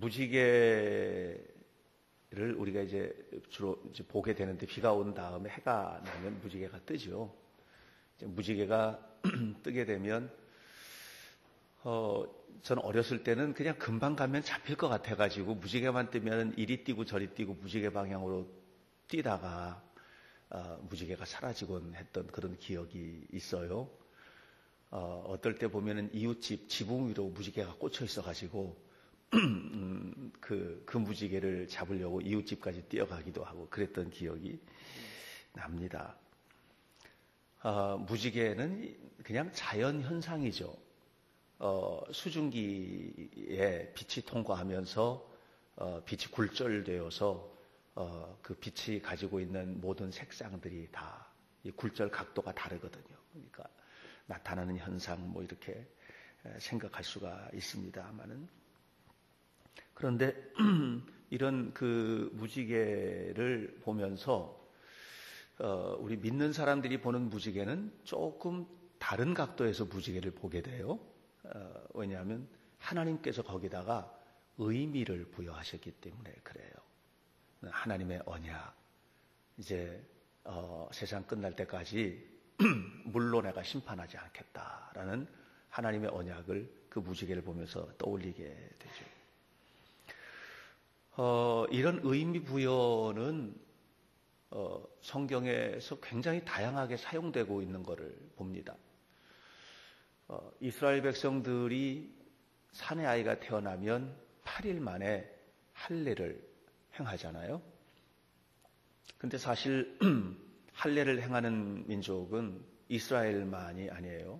무지개를 우리가 이제 주로 이제 보게 되는데, 비가 온 다음에 해가 나면 무지개가 뜨죠. 무지개가 뜨게 되면 저는 어렸을 때는 그냥 금방 가면 잡힐 것 같아가지고 무지개만 뜨면 이리 뛰고 저리 뛰고 무지개 방향으로 뛰다가 무지개가 사라지곤 했던 그런 기억이 있어요. 어떨 때 보면은 이웃집 지붕 위로 무지개가 꽂혀 있어가지고 그 무지개를 잡으려고 이웃집까지 뛰어가기도 하고 그랬던 기억이 납니다. 무지개는 그냥 자연 현상이죠. 수증기에 빛이 통과하면서 빛이 굴절되어서 그 빛이 가지고 있는 모든 색상들이 다 이 굴절 각도가 다르거든요. 그러니까 나타나는 현상 뭐 이렇게 생각할 수가 있습니다만은, 그런데 이런 그 무지개를 보면서 우리 믿는 사람들이 보는 무지개는 조금 다른 각도에서 무지개를 보게 돼요. 왜냐하면 하나님께서 거기다가 의미를 부여하셨기 때문에 그래요. 하나님의 언약, 이제 세상 끝날 때까지 물로 내가 심판하지 않겠다라는 하나님의 언약을 그 무지개를 보면서 떠올리게 되죠. 이런 의미 부여는 성경에서 굉장히 다양하게 사용되고 있는 것을 봅니다. 이스라엘 백성들이 사내 아이가 태어나면 8일 만에 할례를 행하잖아요. 근데 사실 할례를 행하는 민족은 이스라엘만이 아니에요.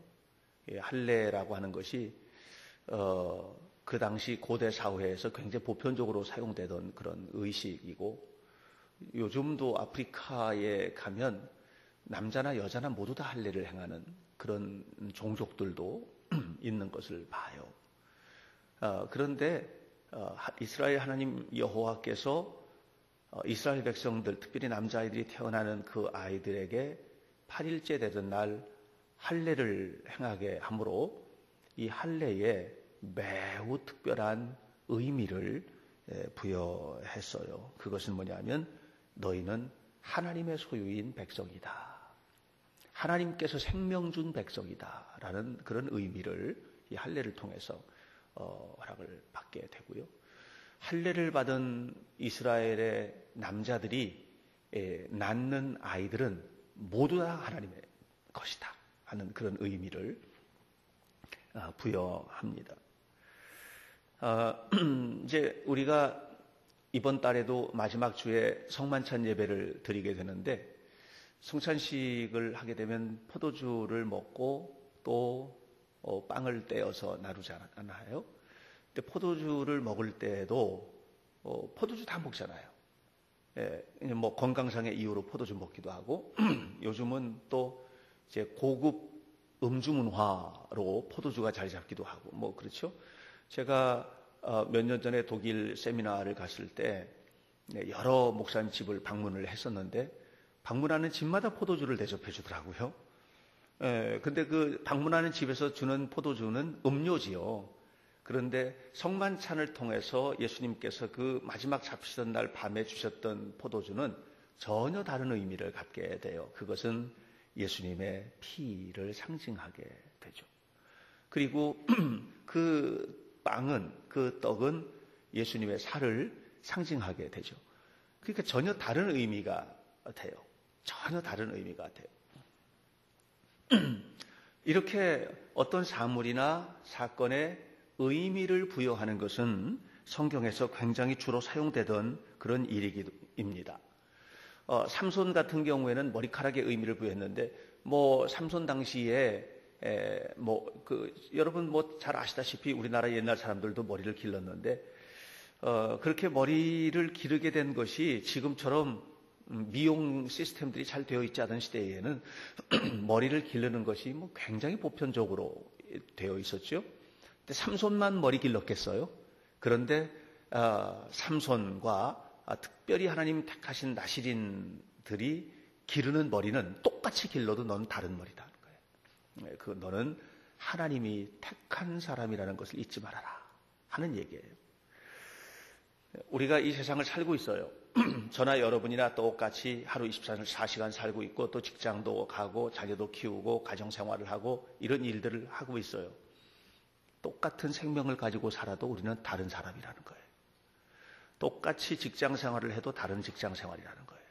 할례라고 하는 것이 그 당시 고대 사회에서 굉장히 보편적으로 사용되던 그런 의식이고, 요즘도 아프리카에 가면 남자나 여자나 모두 다 할례를 행하는 그런 종족들도 있는 것을 봐요. 그런데 이스라엘 하나님 여호와께서 이스라엘 백성들, 특별히 남자아이들이 태어나는 그 아이들에게 8일째 되던 날 할례를 행하게 함으로 이 할례에 매우 특별한 의미를 부여했어요. 그것은 뭐냐면 너희는 하나님의 소유인 백성이다, 하나님께서 생명 준 백성이다 라는 그런 의미를 이 할례를 통해서 허락을 받게 되고요. 할례를 받은 이스라엘의 남자들이 낳는 아이들은 모두 다 하나님의 것이다 하는 그런 의미를 부여합니다. 이제 우리가 이번 달에도 마지막 주에 성만찬 예배를 드리게 되는데, 성찬식을 하게 되면 포도주를 먹고 또 빵을 떼어서 나누잖아요. 근데 포도주를 먹을 때도 포도주 다 먹잖아요. 뭐 건강상의 이유로 포도주 먹기도 하고 요즘은 또 이제 고급 음주 문화로 포도주가 자리 잡기도 하고 뭐 그렇죠. 제가 몇 년 전에 독일 세미나를 갔을 때 여러 목사님 집을 방문을 했었는데, 방문하는 집마다 포도주를 대접해 주더라고요. 근데 그 방문하는 집에서 주는 포도주는 음료지요. 그런데 성만찬을 통해서 예수님께서 그 마지막 잡히던 날 밤에 주셨던 포도주는 전혀 다른 의미를 갖게 돼요. 그것은 예수님의 피를 상징하게 되죠. 그리고 그 빵은, 그 떡은 예수님의 살을 상징하게 되죠. 그러니까 전혀 다른 의미가 돼요. 전혀 다른 의미가 돼요. 이렇게 어떤 사물이나 사건에 의미를 부여하는 것은 성경에서 굉장히 주로 사용되던 그런 일입니다. 삼손 같은 경우에는 머리카락에 의미를 부여했는데, 뭐 삼손 당시에 여러분 뭐 잘 아시다시피 우리나라 옛날 사람들도 머리를 길렀는데, 그렇게 머리를 기르게 된 것이 지금처럼 미용 시스템들이 잘 되어 있지 않은 시대에는 머리를 기르는 것이 뭐 굉장히 보편적으로 되어 있었죠. 근데 삼손만 머리 길렀겠어요? 그런데 삼손과 특별히 하나님 택하신 나시린들이 기르는 머리는 똑같이 길러도 넌 다른 머리다 하는 거예요. 너는 하나님이 택한 사람이라는 것을 잊지 말아라 하는 얘기예요. 우리가 이 세상을 살고 있어요. 저나 여러분이나 똑같이 하루 24시간 살고 있고 또 직장도 가고 자녀도 키우고 가정생활을 하고 이런 일들을 하고 있어요. 똑같은 생명을 가지고 살아도 우리는 다른 사람이라는 거예요. 똑같이 직장생활을 해도 다른 직장생활이라는 거예요.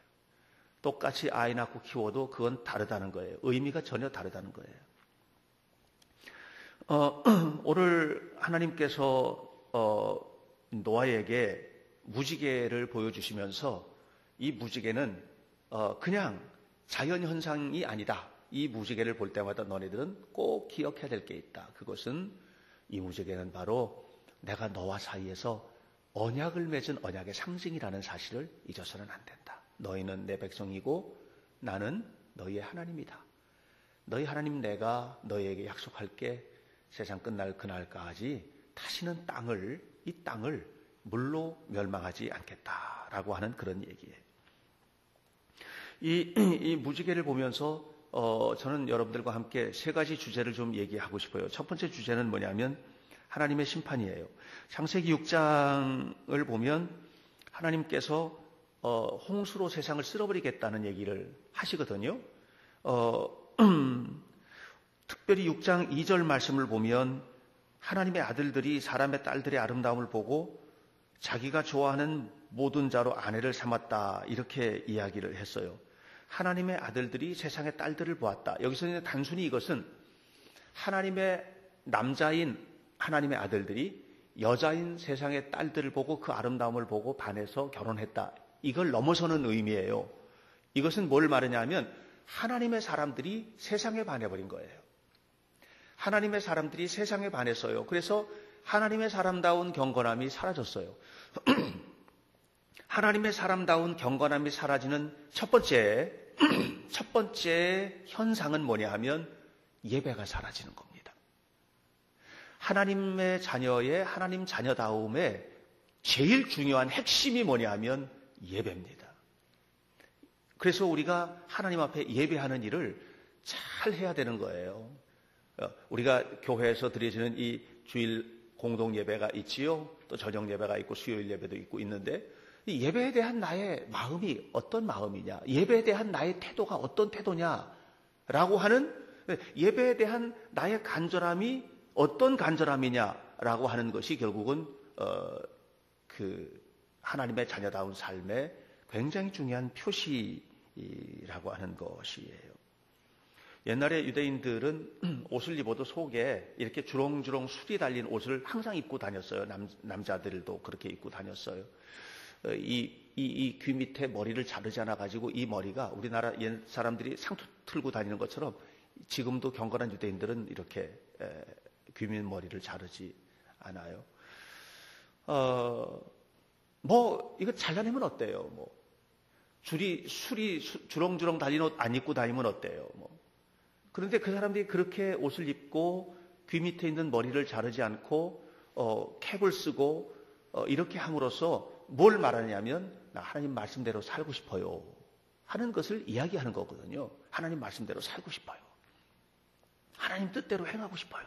똑같이 아이 낳고 키워도 그건 다르다는 거예요. 의미가 전혀 다르다는 거예요. 오늘 하나님께서 노아에게 무지개를 보여주시면서 이 무지개는 그냥 자연현상이 아니다. 이 무지개를 볼 때마다 너네들은 꼭 기억해야 될 게 있다. 그것은 이 무지개는 바로 내가 너와 사이에서 언약을 맺은 언약의 상징이라는 사실을 잊어서는 안 된다. 너희는 내 백성이고 나는 너희의 하나님이다. 너희 하나님 내가 너희에게 약속할게 세상 끝날 그날까지 다시는 이 땅을 물로 멸망하지 않겠다라고 하는 그런 얘기예요. 이 무지개를 보면서 저는 여러분들과 함께 세 가지 주제를 좀 얘기하고 싶어요. 첫 번째 주제는 뭐냐면 하나님의 심판이에요. 창세기 6장을 보면 하나님께서 홍수로 세상을 쓸어버리겠다는 얘기를 하시거든요. 특별히 6장 2절 말씀을 보면 하나님의 아들들이 사람의 딸들의 아름다움을 보고 자기가 좋아하는 모든 자로 아내를 삼았다 이렇게 이야기를 했어요. 하나님의 아들들이 세상의 딸들을 보았다. 여기서는 단순히 이것은 하나님의 남자인 하나님의 아들들이 여자인 세상의 딸들을 보고 그 아름다움을 보고 반해서 결혼했다. 이걸 넘어서는 의미예요. 이것은 뭘 말하냐면 하나님의 사람들이 세상에 반해버린 거예요. 하나님의 사람들이 세상에 반했어요. 그래서 하나님의 사람다운 경건함이 사라졌어요. 하나님의 사람다운 경건함이 사라지는 첫 번째 현상은 뭐냐 하면 예배가 사라지는 겁니다. 하나님의 자녀의 하나님 자녀다움의 제일 중요한 핵심이 뭐냐 하면 예배입니다. 그래서 우리가 하나님 앞에 예배하는 일을 잘 해야 되는 거예요. 우리가 교회에서 드려지는 이 주일 공동 예배가 있지요. 또 저녁 예배가 있고 수요일 예배도 있고 있는데 이 예배에 대한 나의 마음이 어떤 마음이냐, 예배에 대한 나의 태도가 어떤 태도냐라고 하는 예배에 대한 나의 간절함이 어떤 간절함이냐라고 하는 것이 결국은 그 하나님의 자녀다운 삶의 굉장히 중요한 표시라고 하는 것이에요. 옛날에 유대인들은 옷을 입어도 속에 이렇게 주렁주렁 술이 달린 옷을 항상 입고 다녔어요. 남자들도 그렇게 입고 다녔어요. 이 귀 밑에 머리를 자르지 않아 가지고 이 머리가 우리나라 옛 사람들이 상투 틀고 다니는 것처럼 지금도 경건한 유대인들은 이렇게 귀 밑 머리를 자르지 않아요. 이거 잘라내면 어때요? 술이 주렁주렁 달린 옷 안 입고 다니면 어때요? 그런데 그 사람들이 그렇게 옷을 입고 귀 밑에 있는 머리를 자르지 않고 캡을 쓰고 이렇게 함으로써 뭘 말하냐면 나 하나님 말씀대로 살고 싶어요 하는 것을 이야기하는 거거든요. 하나님 말씀대로 살고 싶어요. 하나님 뜻대로 행하고 싶어요.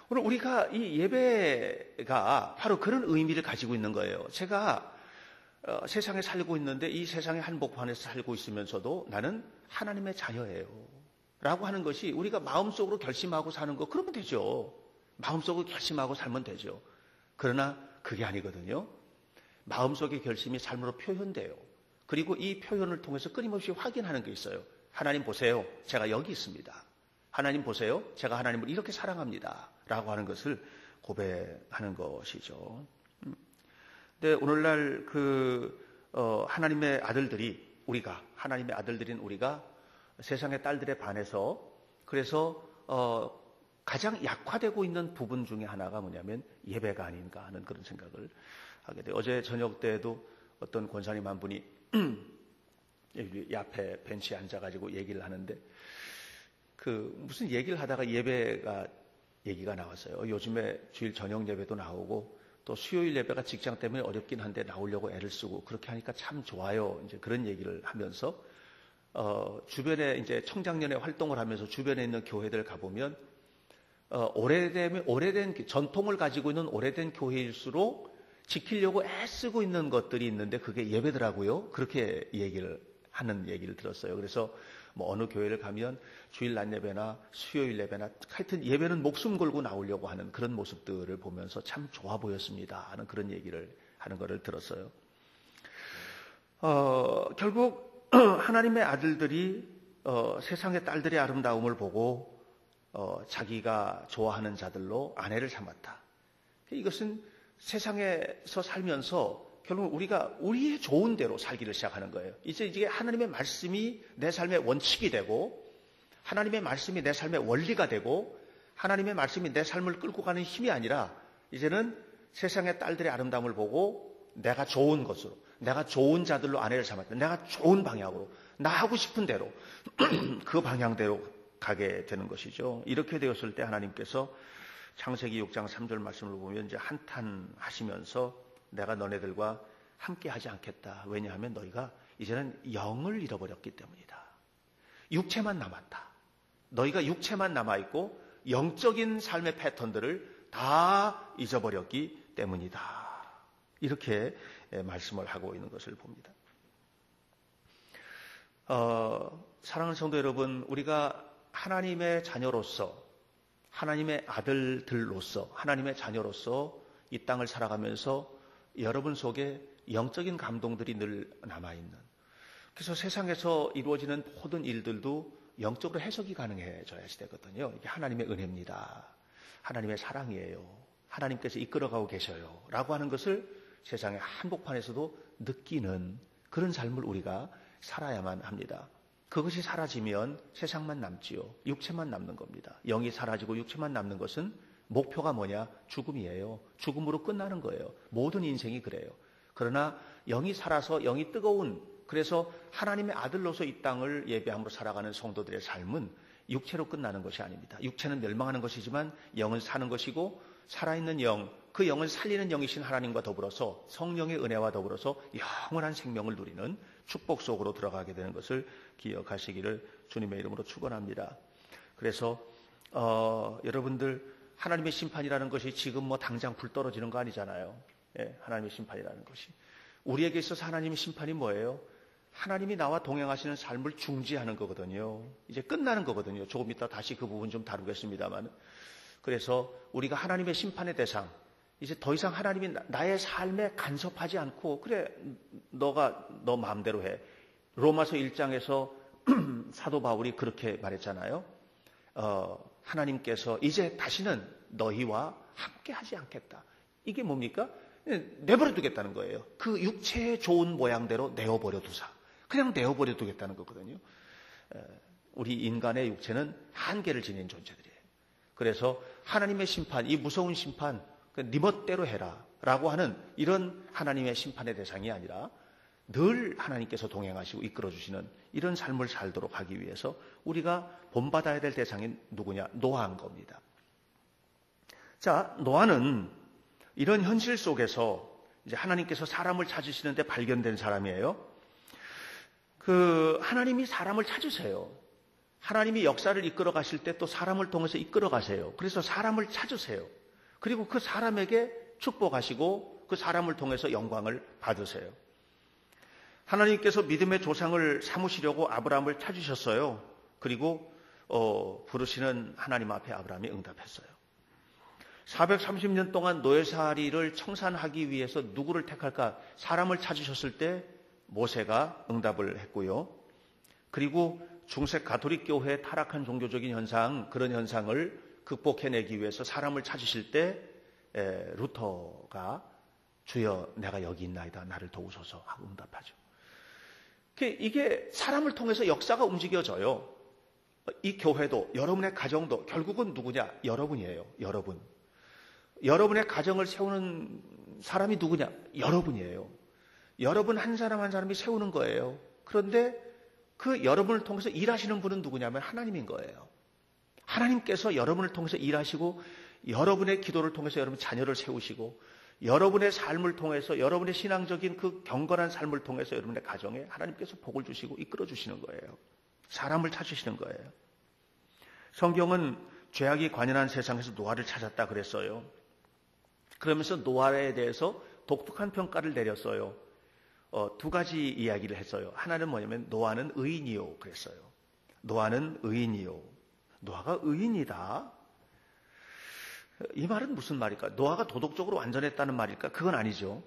오늘 우리가 이 예배가 바로 그런 의미를 가지고 있는 거예요. 제가 세상에 살고 있는데 이 세상의 한복판에서 살고 있으면서도 나는 하나님의 자녀예요 라고 하는 것이 우리가 마음속으로 결심하고 사는 거 그러면 되죠. 마음속으로 결심하고 살면 되죠. 그러나 그게 아니거든요. 마음속의 결심이 삶으로 표현돼요. 그리고 이 표현을 통해서 끊임없이 확인하는 게 있어요. 하나님 보세요. 제가 여기 있습니다. 하나님 보세요. 제가 하나님을 이렇게 사랑합니다. 라고 하는 것을 고백하는 것이죠. 근데 오늘날 하나님의 아들들이 하나님의 아들들인 우리가 세상의 딸들에 반해서 그래서 가장 약화되고 있는 부분 중에 하나가 뭐냐면 예배가 아닌가 하는 그런 생각을 하게 돼요. 어제 저녁 때에도 어떤 권사님 한 분이 여기 앞에 벤치에 앉아가지고 얘기를 하는데 무슨 얘기를 하다가 얘기가 나왔어요. 요즘에 주일 저녁 예배도 나오고 또 수요일 예배가 직장 때문에 어렵긴 한데 나오려고 애를 쓰고 그렇게 하니까 참 좋아요. 이제 그런 얘기를 하면서 주변에 이제 청장년회 활동을 하면서 주변에 있는 교회들 가보면 오래된 전통을 가지고 있는 오래된 교회일수록 지키려고 애쓰고 있는 것들이 있는데 그게 예배더라고요. 그렇게 하는 얘기를 들었어요. 그래서 뭐 어느 교회를 가면 주일 낮 예배나 수요일 예배나 하여튼 예배는 목숨 걸고 나오려고 하는 그런 모습들을 보면서 참 좋아 보였습니다 하는 그런 얘기를 하는 것을 들었어요. 결국 하나님의 아들들이 세상의 딸들의 아름다움을 보고 자기가 좋아하는 자들로 아내를 삼았다. 이것은 세상에서 살면서 결국 우리가 우리의 좋은 대로 살기를 시작하는 거예요. 이제 하나님의 말씀이 내 삶의 원칙이 되고 하나님의 말씀이 내 삶의 원리가 되고 하나님의 말씀이 내 삶을 끌고 가는 힘이 아니라 이제는 세상의 딸들의 아름다움을 보고 내가 좋은 것으로 내가 좋은 자들로 아내를 삼았다. 내가 좋은 방향으로 나 하고 싶은 대로 그 방향대로 가게 되는 것이죠. 이렇게 되었을 때 하나님께서 창세기 6장 3절 말씀을 보면 이제 한탄하시면서 내가 너네들과 함께 하지 않겠다. 왜냐하면 너희가 이제는 영을 잃어버렸기 때문이다. 육체만 남았다. 너희가 육체만 남아있고 영적인 삶의 패턴들을 다 잊어버렸기 때문이다. 이렇게 말씀을 하고 있는 것을 봅니다. 사랑하는 성도 여러분, 우리가 하나님의 자녀로서 하나님의 아들들로서 하나님의 자녀로서 이 땅을 살아가면서 여러분 속에 영적인 감동들이 늘 남아있는, 그래서 세상에서 이루어지는 모든 일들도 영적으로 해석이 가능해져야 되거든요. 이게 하나님의 은혜입니다. 하나님의 사랑이에요. 하나님께서 이끌어가고 계셔요. 라고 하는 것을 세상의 한복판에서도 느끼는 그런 삶을 우리가 살아야만 합니다. 그것이 사라지면 세상만 남지요. 육체만 남는 겁니다. 영이 사라지고 육체만 남는 것은 목표가 뭐냐? 죽음이에요. 죽음으로 끝나는 거예요. 모든 인생이 그래요. 그러나 영이 살아서 영이 뜨거운, 그래서 하나님의 아들로서 이 땅을 예배함으로 살아가는 성도들의 삶은 육체로 끝나는 것이 아닙니다. 육체는 멸망하는 것이지만 영은 사는 것이고, 살아있는 영, 그 영은 살리는 영이신 하나님과 더불어서 성령의 은혜와 더불어서 영원한 생명을 누리는 축복 속으로 들어가게 되는 것을 기억하시기를 주님의 이름으로 축원합니다. 그래서 여러분들, 하나님의 심판이라는 것이 지금 뭐 당장 불 떨어지는 거 아니잖아요. 예, 하나님의 심판이라는 것이. 우리에게 있어서 하나님의 심판이 뭐예요? 하나님이 나와 동행하시는 삶을 중지하는 거거든요. 이제 끝나는 거거든요. 조금 이따 다시 그 부분 좀 다루겠습니다만. 그래서 우리가 하나님의 심판의 대상, 이제 더 이상 하나님이 나의 삶에 간섭하지 않고, 그래, 너 마음대로 해. 로마서 1장에서 사도 바울이 그렇게 말했잖아요. 하나님께서 이제 다시는 너희와 함께 하지 않겠다. 이게 뭡니까? 내버려 두겠다는 거예요. 그 육체의 좋은 모양대로 내어버려 두사. 그냥 내어버려 두겠다는 거거든요. 우리 인간의 육체는 한계를 지닌 존재들이에요. 그래서 하나님의 심판, 이 무서운 심판, 네 멋대로 해라 라고 하는 이런 하나님의 심판의 대상이 아니라 늘 하나님께서 동행하시고 이끌어주시는 이런 삶을 살도록 하기 위해서 우리가 본받아야 될 대상이 누구냐? 노아인 겁니다. 자, 노아는 이런 현실 속에서 이제 하나님께서 사람을 찾으시는데 발견된 사람이에요. 하나님이 사람을 찾으세요. 하나님이 역사를 이끌어 가실 때 또 사람을 통해서 이끌어 가세요. 그래서 사람을 찾으세요. 그리고 그 사람에게 축복하시고 그 사람을 통해서 영광을 받으세요. 하나님께서 믿음의 조상을 삼으시려고 아브라함을 찾으셨어요. 그리고 부르시는 하나님 앞에 아브라함이 응답했어요. 430년 동안 노예살이를 청산하기 위해서 누구를 택할까? 사람을 찾으셨을 때 모세가 응답을 했고요. 그리고 중세 가톨릭 교회의 타락한 종교적인 현상, 그런 현상을 극복해내기 위해서 사람을 찾으실 때 루터가 주여 내가 여기 있나이다 나를 도우소서 하고 응답하죠. 이게 사람을 통해서 역사가 움직여져요. 이 교회도, 여러분의 가정도 결국은 누구냐? 여러분이에요. 여러분. 여러분의 가정을 세우는 사람이 누구냐? 여러분이에요. 여러분 한 사람 한 사람이 세우는 거예요. 그런데 그 여러분을 통해서 일하시는 분은 누구냐면 하나님인 거예요. 하나님께서 여러분을 통해서 일하시고 여러분의 기도를 통해서 여러분 자녀를 세우시고 여러분의 삶을 통해서 여러분의 신앙적인 그 경건한 삶을 통해서 여러분의 가정에 하나님께서 복을 주시고 이끌어 주시는 거예요. 사람을 찾으시는 거예요. 성경은 죄악이 관연한 세상에서 노아를 찾았다 그랬어요. 그러면서 노아에 대해서 독특한 평가를 내렸어요. 두 가지 이야기를 했어요. 하나는 뭐냐면 노아는 의인이요 그랬어요. 노아는 의인이요. 노아가 의인이다? 이 말은 무슨 말일까? 노아가 도덕적으로 완전했다는 말일까? 그건 아니죠.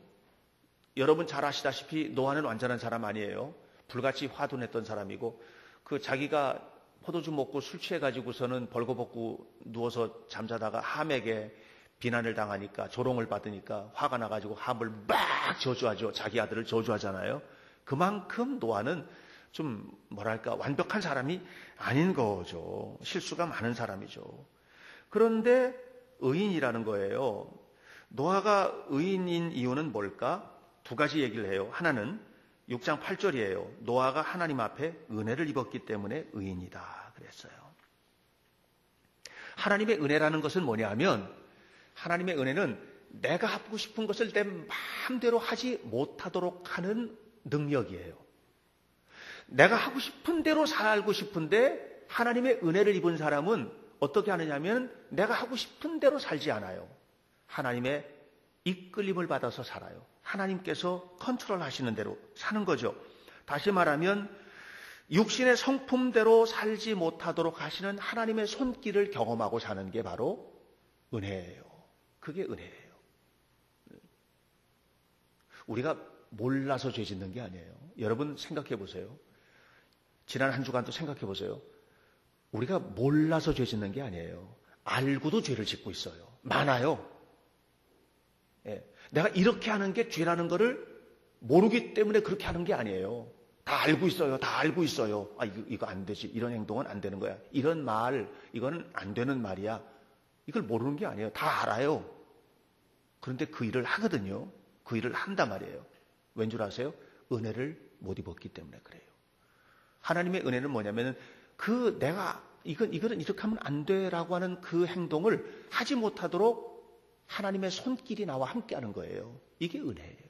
여러분 잘 아시다시피 노아는 완전한 사람 아니에요. 불같이 화둔했던 사람이고 그 자기가 포도주 먹고 술 취해가지고서는 벌거벗고 누워서 잠자다가 함에게 비난을 당하니까 조롱을 받으니까 화가 나가지고 함을 막 저주하죠. 자기 아들을 저주하잖아요. 그만큼 노아는 좀 뭐랄까 완벽한 사람이 아닌 거죠. 실수가 많은 사람이죠. 그런데 의인이라는 거예요. 노아가 의인인 이유는 뭘까? 두 가지 얘기를 해요. 하나는 6장 8절이에요. 노아가 하나님 앞에 은혜를 입었기 때문에 의인이다 그랬어요. 하나님의 은혜라는 것은 뭐냐면 하나님의 은혜는 내가 하고 싶은 것을 내 마음대로 하지 못하도록 하는 능력이에요. 내가 하고 싶은 대로 살고 싶은데 하나님의 은혜를 입은 사람은 어떻게 하느냐면 내가 하고 싶은 대로 살지 않아요. 하나님의 이끌림을 받아서 살아요. 하나님께서 컨트롤 하시는 대로 사는 거죠. 다시 말하면 육신의 성품대로 살지 못하도록 하시는 하나님의 손길을 경험하고 사는 게 바로 은혜예요. 그게 은혜예요. 우리가 몰라서 죄 짓는 게 아니에요. 여러분 생각해 보세요. 지난 한 주간도 생각해 보세요. 우리가 몰라서 죄 짓는 게 아니에요. 알고도 죄를 짓고 있어요. 많아요. 예. 내가 이렇게 하는 게 죄라는 거를 모르기 때문에 그렇게 하는 게 아니에요. 다 알고 있어요. 다 알고 있어요. 아, 이거 안 되지. 이런 행동은 안 되는 거야. 이런 말, 이거는 안 되는 말이야. 이걸 모르는 게 아니에요. 다 알아요. 그런데 그 일을 하거든요. 그 일을 한단 말이에요. 왠 줄 아세요? 은혜를 못 입었기 때문에 그래요. 하나님의 은혜는 뭐냐면 내가 이거는 이렇게 하면 안 돼라고 하는 그 행동을 하지 못하도록 하나님의 손길이 나와 함께하는 거예요. 이게 은혜예요.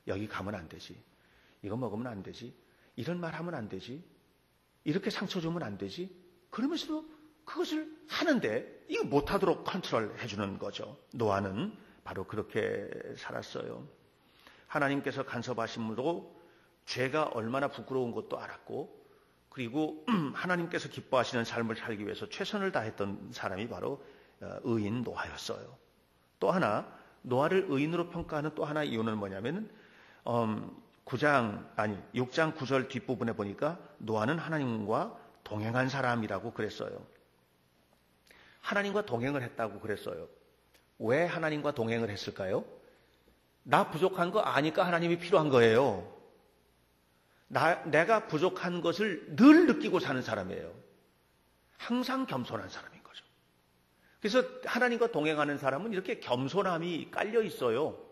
여기 가면 안 되지. 이거 먹으면 안 되지. 이런 말 하면 안 되지. 이렇게 상처 주면 안 되지. 그러면서도 그것을 하는데 이거 못하도록 컨트롤 해주는 거죠. 노아는 바로 그렇게 살았어요. 하나님께서 간섭하심으로 죄가 얼마나 부끄러운 것도 알았고 그리고 하나님께서 기뻐하시는 삶을 살기 위해서 최선을 다했던 사람이 바로 의인 노아였어요. 또 하나 노아를 의인으로 평가하는 또 하나 이유는 뭐냐면 6장 9절 뒷부분에 보니까 노아는 하나님과 동행한 사람이라고 그랬어요. 하나님과 동행을 했다고 그랬어요. 왜 하나님과 동행을 했을까요? 나 부족한 거 아니까 하나님이 필요한 거예요. 내가 부족한 것을 늘 느끼고 사는 사람이에요. 항상 겸손한 사람인 거죠. 그래서 하나님과 동행하는 사람은 이렇게 겸손함이 깔려 있어요.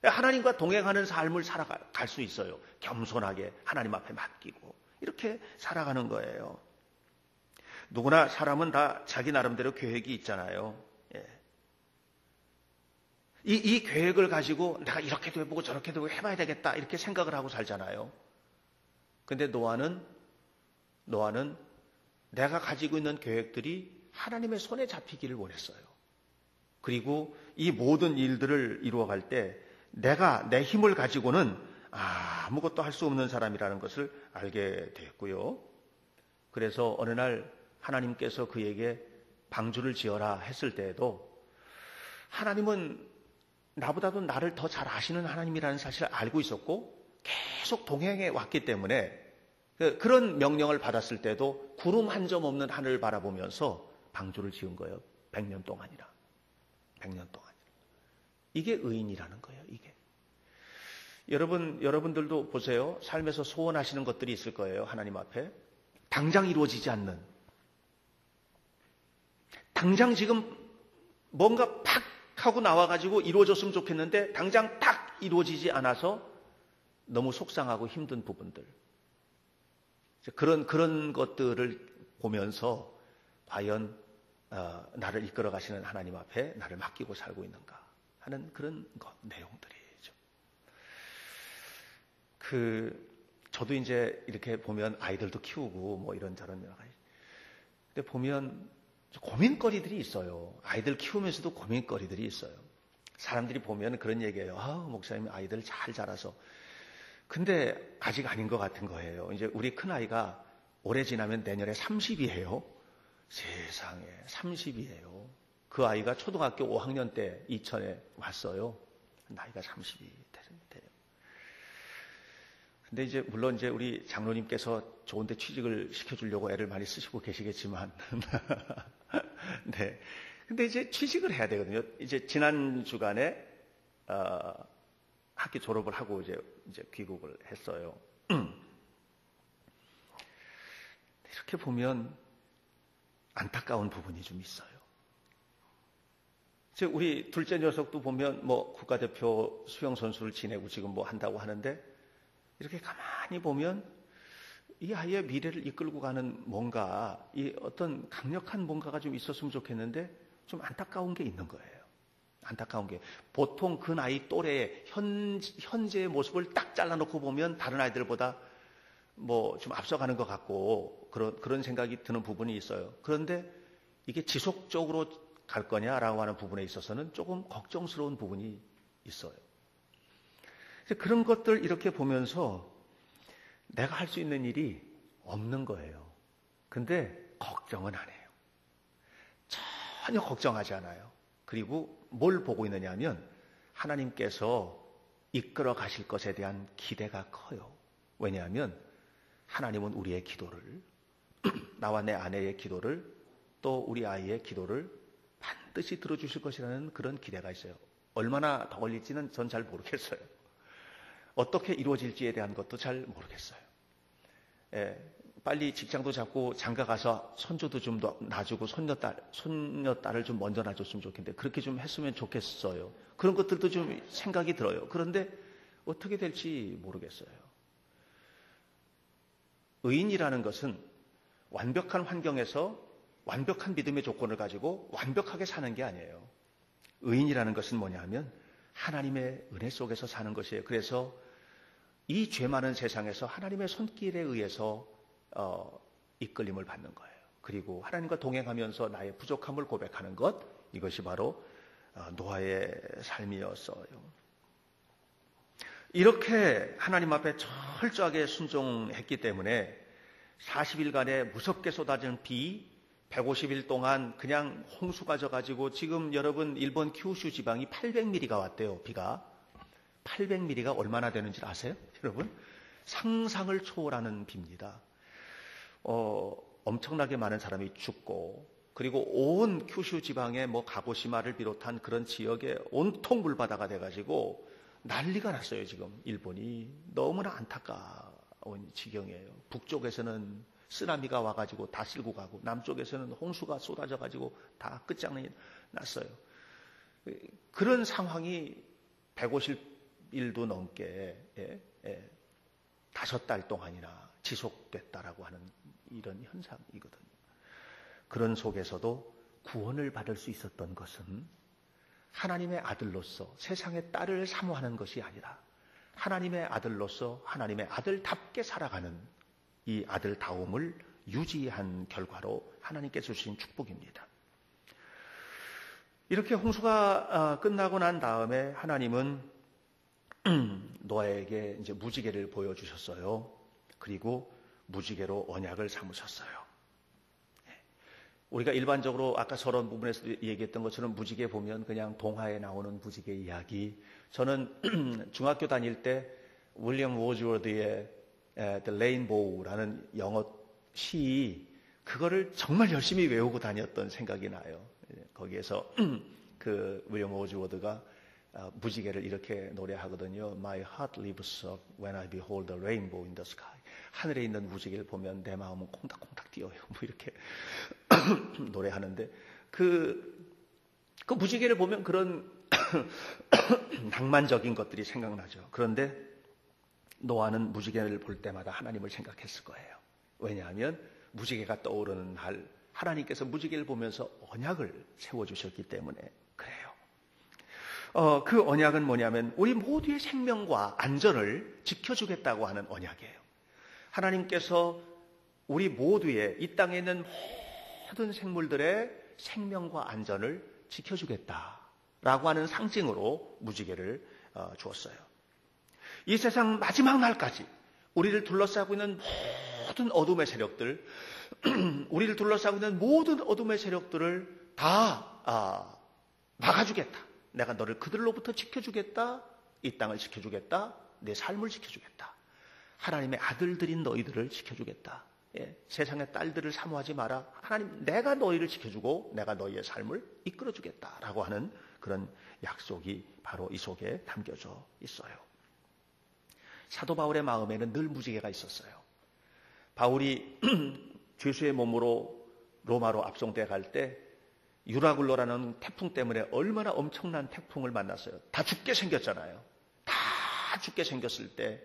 하나님과 동행하는 삶을 살아갈 수 있어요. 겸손하게 하나님 앞에 맡기고 이렇게 살아가는 거예요. 누구나 사람은 다 자기 나름대로 계획이 있잖아요. 예. 이 계획을 가지고 내가 이렇게도 해보고 저렇게도 해봐야 되겠다 이렇게 생각을 하고 살잖아요. 근데 노아는 내가 가지고 있는 계획들이 하나님의 손에 잡히기를 원했어요. 그리고 이 모든 일들을 이루어갈 때 내가 내 힘을 가지고는 아무것도 할 수 없는 사람이라는 것을 알게 되었고요. 그래서 어느 날 하나님께서 그에게 방주를 지어라 했을 때에도 하나님은 나보다도 나를 더 잘 아시는 하나님이라는 사실을 알고 있었고 계속 동행해 왔기 때문에 그런 명령을 받았을 때도 구름 한 점 없는 하늘을 바라보면서 방주를 지은 거예요. 100년 동안이라. 100년 동안. 이게 의인이라는 거예요. 이게. 여러분들도 보세요. 삶에서 소원하시는 것들이 있을 거예요. 하나님 앞에. 당장 이루어지지 않는. 당장 지금 뭔가 팍 하고 나와가지고 이루어졌으면 좋겠는데 당장 딱 이루어지지 않아서 너무 속상하고 힘든 부분들. 그런 것들을 보면서 과연 나를 이끌어 가시는 하나님 앞에 나를 맡기고 살고 있는가 하는 그런 내용들이죠. 저도 이제 이렇게 보면 아이들도 키우고 뭐 이런저런 여러 가지. 근데 보면 고민거리들이 있어요. 아이들 키우면서도 고민거리들이 있어요. 사람들이 보면 그런 얘기예요. 목사님 아이들 잘 자라서. 근데 아직 아닌 것 같은 거예요. 이제 우리 큰아이가 올해 지나면 내년에 30이에요. 세상에 30이에요. 그 아이가 초등학교 5학년 때 이천에 왔어요. 나이가 30이 돼요. 근데 이제 물론 이제 우리 장로님께서 좋은데 취직을 시켜주려고 애를 많이 쓰시고 계시겠지만, 네. 근데 이제 취직을 해야 되거든요. 이제 지난 주간에 학교 졸업을 하고 이제 귀국을 했어요. 이렇게 보면 안타까운 부분이 좀 있어요. 이제 우리 둘째 녀석도 보면 뭐 국가대표 수영 선수를 지내고 지금 뭐 한다고 하는데, 이렇게 가만히 보면 이 아이의 미래를 이끌고 가는 뭔가, 이 어떤 강력한 뭔가가 좀 있었으면 좋겠는데 좀 안타까운 게 있는 거예요. 안타까운 게, 보통 그 나이 또래의 현재의 모습을 딱 잘라놓고 보면 다른 아이들보다 뭐 좀 앞서가는 것 같고 그런 생각이 드는 부분이 있어요. 그런데 이게 지속적으로 갈 거냐라고 하는 부분에 있어서는 조금 걱정스러운 부분이 있어요. 그런 것들 이렇게 보면서 내가 할 수 있는 일이 없는 거예요. 근데 걱정은 안 해요. 전혀 걱정하지 않아요. 그리고 뭘 보고 있느냐 하면 하나님께서 이끌어 가실 것에 대한 기대가 커요. 왜냐하면 하나님은 우리의 기도를, 나와 내 아내의 기도를, 또 우리 아이의 기도를 반드시 들어주실 것이라는 그런 기대가 있어요. 얼마나 더 걸릴지는 전 잘 모르겠어요. 어떻게 이루어질지에 대한 것도 잘 모르겠어요. 빨리 직장도 잡고 장가 가서 손주도 좀 더 놔주고 손녀딸을 좀 먼저 놔줬으면 좋겠는데 그렇게 좀 했으면 좋겠어요. 그런 것들도 좀 생각이 들어요. 그런데 어떻게 될지 모르겠어요. 의인이라는 것은 완벽한 환경에서 완벽한 믿음의 조건을 가지고 완벽하게 사는 게 아니에요. 의인이라는 것은 뭐냐 하면 하나님의 은혜 속에서 사는 것이에요. 그래서 이 죄 많은 세상에서 하나님의 손길에 의해서 이끌림을 받는 거예요. 그리고 하나님과 동행하면서 나의 부족함을 고백하는 것, 이것이 바로 노아의 삶이었어요. 이렇게 하나님 앞에 철저하게 순종했기 때문에 40일간의 무섭게 쏟아지는 비, 150일 동안 그냥 홍수가 져가지고 지금 여러분 일본 큐슈 지방이 800mm가 왔대요. 비가 800mm가 얼마나 되는지 아세요? 여러분 상상을 초월하는 비입니다. 엄청나게 많은 사람이 죽고, 그리고 온 큐슈 지방의 뭐 가고시마를 비롯한 그런 지역에 온통 물바다가 돼가지고 난리가 났어요. 지금 일본이 너무나 안타까운 지경이에요. 북쪽에서는 쓰나미가 와가지고 다 쓸고 가고, 남쪽에서는 홍수가 쏟아져가지고 다 끝장이 났어요. 그런 상황이 150일도 넘게 5달 동안이나 지속됐다라고 하는 이런 현상이거든요. 그런 속에서도 구원을 받을 수 있었던 것은 하나님의 아들로서 세상의 딸을 사모하는 것이 아니라 하나님의 아들로서 하나님의 아들답게 살아가는 이 아들다움을 유지한 결과로 하나님께서 주신 축복입니다. 이렇게 홍수가 끝나고 난 다음에 하나님은 노아에게 이제 무지개를 보여주셨어요. 그리고 무지개로 언약을 삼으셨어요. 우리가 일반적으로 아까 서론 부분에서 얘기했던 것처럼 무지개 보면 그냥 동화에 나오는 무지개 이야기. 저는 중학교 다닐 때 윌리엄 워즈워드의 The Rainbow라는 영어 시, 그거를 정말 열심히 외우고 다녔던 생각이 나요. 거기에서 그 윌리엄 워즈워드가 무지개를 이렇게 노래하거든요. My heart leaps up when I behold the rainbow in the sky. 하늘에 있는 무지개를 보면 내 마음은 콩닥콩닥 뛰어요. 뭐 이렇게 노래하는데 그 무지개를 보면 그런 낭만적인 것들이 생각나죠. 그런데 노아는 무지개를 볼 때마다 하나님을 생각했을 거예요. 왜냐하면 무지개가 떠오르는 날 하나님께서 무지개를 보면서 언약을 세워주셨기 때문에 그래요. 그 언약은 뭐냐면 우리 모두의 생명과 안전을 지켜주겠다고 하는 언약이에요. 하나님께서 우리 모두의 이 땅에 있는 모든 생물들의 생명과 안전을 지켜주겠다. 라고 하는 상징으로 무지개를 주었어요. 이 세상 마지막 날까지 우리를 둘러싸고 있는 모든 어둠의 세력들, 우리를 둘러싸고 있는 모든 어둠의 세력들을 다 막아주겠다. 내가 너를 그들로부터 지켜주겠다. 이 땅을 지켜주겠다. 내 삶을 지켜주겠다. 하나님의 아들들인 너희들을 지켜주겠다. 세상의 딸들을 사모하지 마라. 하나님, 내가 너희를 지켜주고 내가 너희의 삶을 이끌어주겠다라고 하는 그런 약속이 바로 이 속에 담겨져 있어요. 사도 바울의 마음에는 늘 무지개가 있었어요. 바울이 죄수의 몸으로 로마로 압송돼 갈 때 유라굴로라는 태풍 때문에 얼마나 엄청난 태풍을 만났어요. 다 죽게 생겼잖아요. 다 죽게 생겼을 때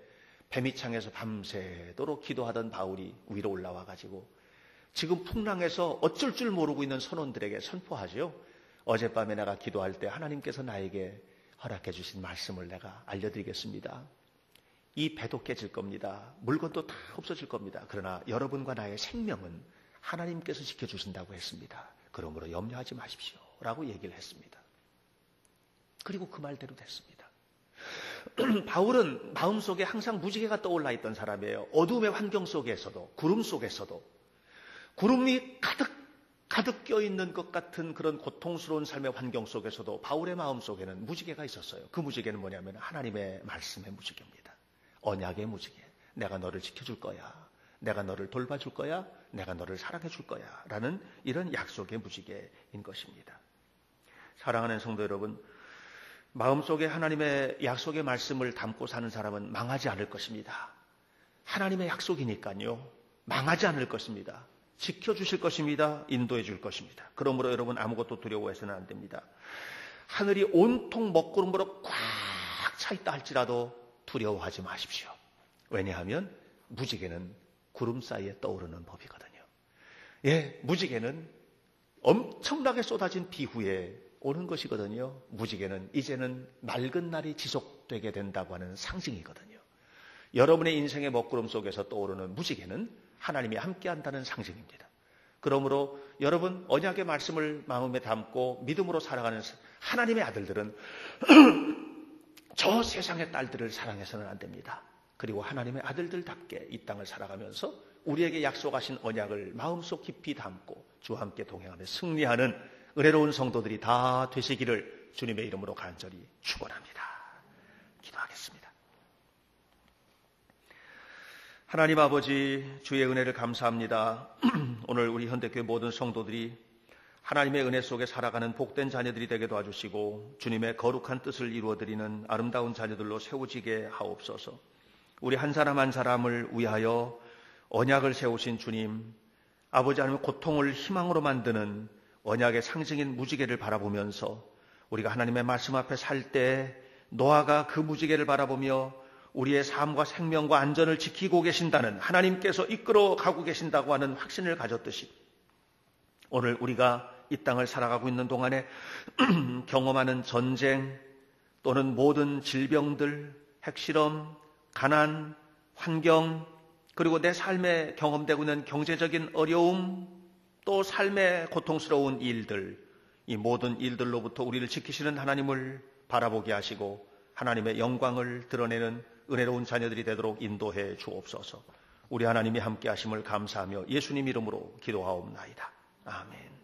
뱀이창에서 밤새도록 기도하던 바울이 위로 올라와 가지고 지금 풍랑에서 어쩔 줄 모르고 있는 선원들에게 선포하죠. 어젯밤에 내가 기도할 때 하나님께서 나에게 허락해 주신 말씀을 내가 알려드리겠습니다. 이 배도 깨질 겁니다. 물건도 다 없어질 겁니다. 그러나 여러분과 나의 생명은 하나님께서 지켜주신다고 했습니다. 그러므로 염려하지 마십시오. 라고 얘기를 했습니다. 그리고 그 말대로 됐습니다. 바울은 마음속에 항상 무지개가 떠올라 있던 사람이에요. 어둠의 환경 속에서도, 구름 속에서도, 구름이 가득 껴있는 것 같은 그런 고통스러운 삶의 환경 속에서도 바울의 마음속에는 무지개가 있었어요. 그 무지개는 뭐냐면 하나님의 말씀의 무지개입니다. 언약의 무지개. 내가 너를 지켜줄 거야. 내가 너를 돌봐줄 거야. 내가 너를 사랑해줄 거야. 라는 이런 약속의 무지개인 것입니다. 사랑하는 성도 여러분, 마음속에 하나님의 약속의 말씀을 담고 사는 사람은 망하지 않을 것입니다. 하나님의 약속이니까요. 망하지 않을 것입니다. 지켜주실 것입니다. 인도해 줄 것입니다. 그러므로 여러분 아무것도 두려워해서는 안 됩니다. 하늘이 온통 먹구름으로 꽉 차 있다 할지라도 두려워하지 마십시오. 왜냐하면 무지개는 구름 사이에 떠오르는 법이거든요. 무지개는 엄청나게 쏟아진 비 후에 오는 것이거든요. 무지개는 이제는 맑은 날이 지속되게 된다고 하는 상징이거든요. 여러분의 인생의 먹구름 속에서 떠오르는 무지개는 하나님이 함께한다는 상징입니다. 그러므로 여러분 언약의 말씀을 마음에 담고 믿음으로 살아가는 하나님의 아들들은 저 세상의 딸들을 사랑해서는 안 됩니다. 그리고 하나님의 아들들답게 이 땅을 살아가면서 우리에게 약속하신 언약을 마음속 깊이 담고 주와 함께 동행하며 승리하는 은혜로운 성도들이 다 되시기를 주님의 이름으로 간절히 축원합니다. 기도하겠습니다. 하나님 아버지, 주의 은혜를 감사합니다. 오늘 우리 현대교회 모든 성도들이 하나님의 은혜 속에 살아가는 복된 자녀들이 되게 도와주시고 주님의 거룩한 뜻을 이루어드리는 아름다운 자녀들로 세워지게 하옵소서. 우리 한 사람 한 사람을 위하여 언약을 세우신 주님, 아버지 하나님의 고통을 희망으로 만드는 언약의 상징인 무지개를 바라보면서 우리가 하나님의 말씀 앞에 살 때 노아가 그 무지개를 바라보며 우리의 삶과 생명과 안전을 지키고 계신다는, 하나님께서 이끌어 가고 계신다고 하는 확신을 가졌듯이 오늘 우리가 이 땅을 살아가고 있는 동안에 경험하는 전쟁 또는 모든 질병들, 핵실험, 가난, 환경, 그리고 내 삶에 경험되고 있는 경제적인 어려움, 또 삶의 고통스러운 일들, 이 모든 일들로부터 우리를 지키시는 하나님을 바라보게 하시고 하나님의 영광을 드러내는 은혜로운 자녀들이 되도록 인도해 주옵소서. 우리 하나님이 함께 하심을 감사하며 예수님 이름으로 기도하옵나이다. 아멘.